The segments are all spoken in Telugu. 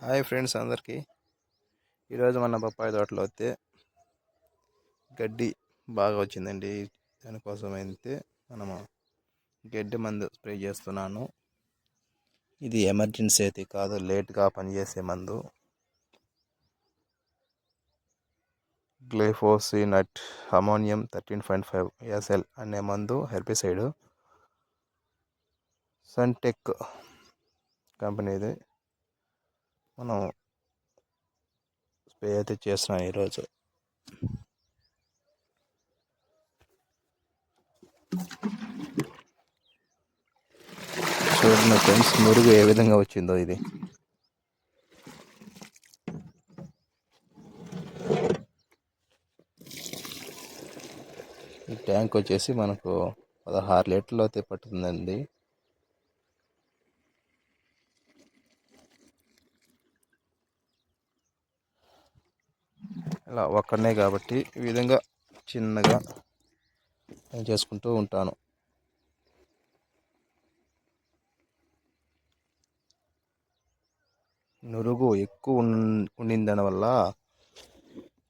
హాయ్ ఫ్రెండ్స్ అందరికీ. ఈరోజు మన బొప్పాయి తోటలో అయితే గడ్డి బాగా వచ్చిందండి. దానికోసం అయితే మనము గడ్డి మందు స్ప్రే చేస్తున్నాను. ఇది ఎమర్జెన్సీ అయితే కాదు, లేట్గా పనిచేసే మందు. గ్లైఫోసినట్ అమోనియం 13.5 SL అనే మందు హెర్బిసైడ్. సన్టెక్ కంపెనీది. మనం స్ప్రే అయితే చేస్తున్నాం ఈరోజు. చూడండి ఫ్రెండ్స్, మురుగు ఏ విధంగా వచ్చిందో. ఇది ఈ ట్యాంక్ వచ్చేసి మనకు 16 లీటర్లు అయితే పట్టుతుందండి. ఇలా ఒక్కడనే కాబట్టి ఈ విధంగా చిన్నగా చేసుకుంటూ ఉంటాను. నురుగు ఎక్కువ ఉండిందని వల్ల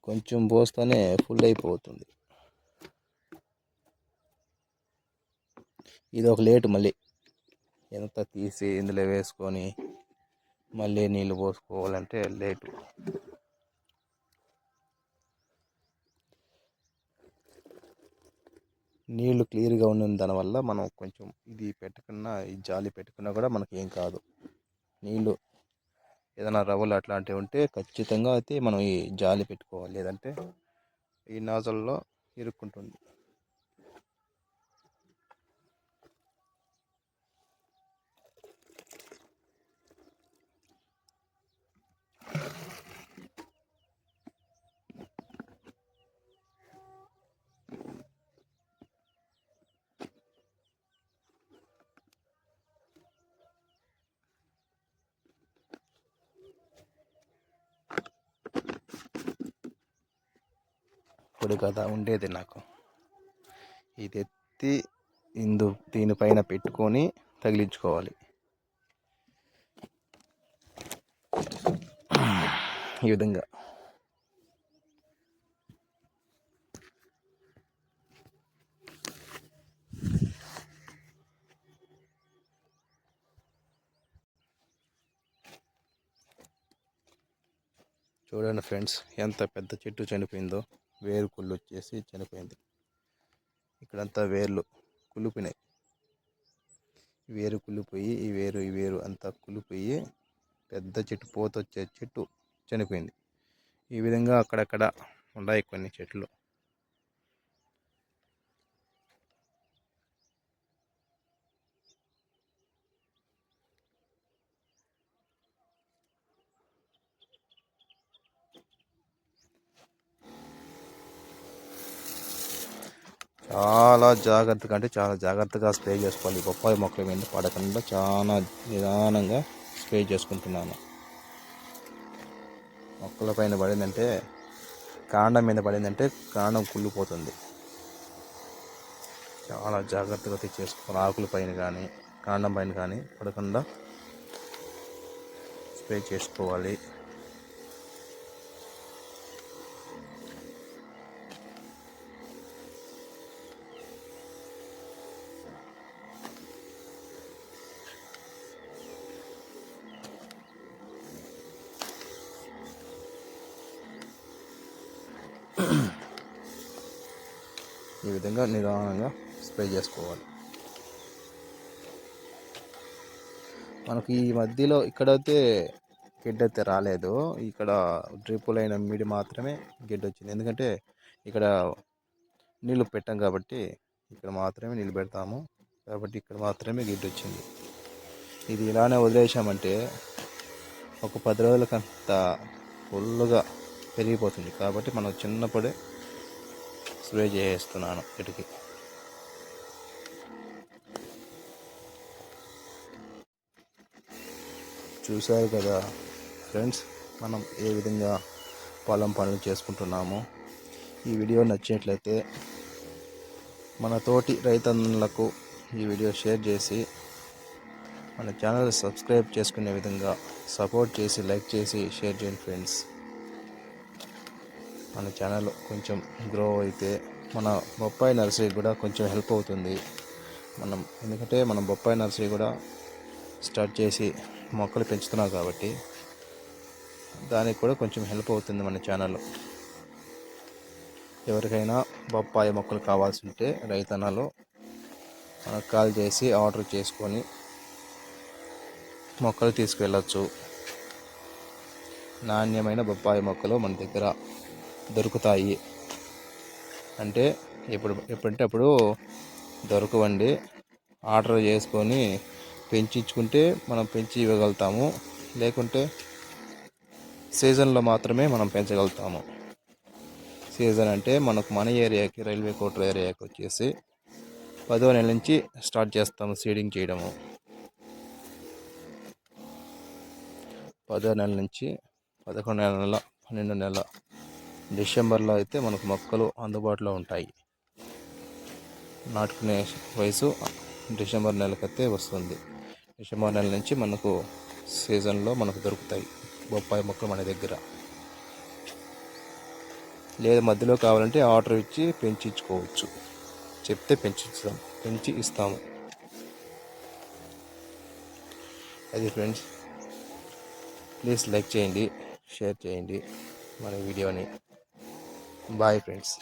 కొంచెం పోస్తేనే ఫుల్ అయిపోతుంది. ఇది ఒక లేటు. మళ్ళీ ఎంత తీసి ఇందులో వేసుకొని మళ్ళీ నీళ్ళు పోసుకోవాలంటే లేటు. నీళ్లు క్లియర్గా ఉన్న దానివల్ల మనం కొంచెం ఇది పెట్టుకున్నా, ఈ జాలి పెట్టుకున్నా కూడా మనకి ఏం కాదు. నీళ్ళు ఏదైనా రవ్వలు అట్లాంటివి ఉంటే ఖచ్చితంగా అయితే మనం ఈ జాలి పెట్టుకోవాలి, లేదంటే ఈ నాజల్లో ఇరుక్కుంటుంది. ఇప్పుడు కదా ఉండేది నాకు. ఇది ఎత్తి దీనిపైన పెట్టుకొని తగిలించుకోవాలి. ఈ విధంగా చూడండి ఫ్రెండ్స్, ఎంత పెద్ద చెట్టు చనిపోయిందో. వేరు కుళ్ళు వచ్చేసి చనిపోయింది. ఇక్కడంతా వేర్లు కుళ్ళిపోయినాయి. వేరు కుళ్ళిపోయి ఈ వేరు అంతా కుళ్ళిపోయి పెద్ద చెట్టు, పోతొచ్చే చెట్టు చనిపోయింది. ఈ విధంగా అక్కడక్కడ ఉన్నాయి కొన్ని చెట్లు. చాలా జాగ్రత్తగా, అంటే చాలా జాగ్రత్తగా స్ప్రే చేసుకోవాలి. బొప్పాయి మొక్కల మీద పడకుండా చాలా నిదానంగా స్ప్రే చేసుకుంటున్నాను. మొక్కల పైన పడిందంటే, కాండం మీద పడిందంటే కాండం కుళ్ళిపోతుంది. చాలా జాగ్రత్తగా తెచ్చేసుకోవాలి. ఆకుల పైన కానీ కాండం పైన కానీ పడకుండా స్ప్రే చేసుకోవాలి. ఈ విధంగా నిదానంగా స్ప్రే చేసుకోవాలి. మనకి ఈ మధ్యలో ఇక్కడైతే గెడ్డ అయితే రాలేదు. ఇక్కడ డ్రిప్ లైన్ మీడి మాత్రమే గెడ్డ వచ్చింది. ఎందుకంటే ఇక్కడ నీళ్ళు పెట్టాం కాబట్టి ఇక్కడ మాత్రమే నీళ్ళు పెడతాము, కాబట్టి ఇక్కడ మాత్రమే గెడ్డ వచ్చింది. ఇది ఇలానే వదిలేసామంటే ఒక 10 రోజులకంత ఫుల్గా పెరిగిపోతుంది. కాబట్టి మనం చిన్నప్పుడే స్ప్రే చేస్తున్నాను చెట్టుకి. చూశారు కదా ఫ్రెండ్స్, మనం ఏ విధంగా పొలం పనులు చేసుకుంటున్నామో. ఈ వీడియో నచ్చినట్లయితే మన తోటి రైతన్నులకు ఈ వీడియో షేర్ చేసి మన ఛానల్ సబ్స్క్రైబ్ చేసుకునే విధంగా సపోర్ట్ చేసి లైక్ చేసి షేర్ చేయండి ఫ్రెండ్స్. మన ఛానల్ కొంచెం గ్రో అయితే మన బొప్పాయి నర్సరీ కూడా కొంచెం హెల్ప్ అవుతుంది. ఎందుకంటే మనం బొప్పాయి నర్సరీ కూడా స్టార్ట్ చేసి మొక్కలు పెంచుతున్నాం కాబట్టి దానికి కూడా కొంచెం హెల్ప్ అవుతుంది మన ఛానల్. ఎవరికైనా బొప్పాయి మొక్కలు కావాల్సి ఉంటే రైతన్నలో మనకు కాల్ చేసి ఆర్డర్ చేసుకొని మొక్కలు తీసుకువెళ్ళచ్చు. నాణ్యమైన బొప్పాయి మొక్కలు మన దగ్గర దొరుకుతాయి. అంటే ఎప్పుడంటే అప్పుడు దొరకవండి. ఆర్డర్ చేసుకొని పెంచుకుంటే మనం పెంచి ఇవ్వగలుగుతాము. లేకుంటే సీజన్లో మాత్రమే మనం పెంచగలుగుతాము. సీజన్ అంటే మనకు మన ఏరియాకి రైల్వే కోటర్ ఏరియాకి వచ్చేసి 10వ నెల నుంచి స్టార్ట్ చేస్తాము సీడింగ్ చేయడము. 10వ నెల నుంచి 11వ నెల 12వ నెల డిసెంబర్లో అయితే మనకు మొక్కలు అందుబాటులో ఉంటాయి. నాటుకునే వయసు డిసెంబర్ నెలకైతే వస్తుంది. డిసెంబర్ నెల నుంచి మనకు సీజన్లో మనకు దొరుకుతాయి బొప్పాయి మొక్కలు మన దగ్గర. లేదా మధ్యలో కావాలంటే ఆర్డర్ ఇచ్చి పెంచుకోవచ్చు. చెప్తే పెంచి ఇస్తాము. అది ఫ్రెండ్స్, ప్లీజ్ లైక్ చేయండి, షేర్ చేయండి మన వీడియోని. Bye friends.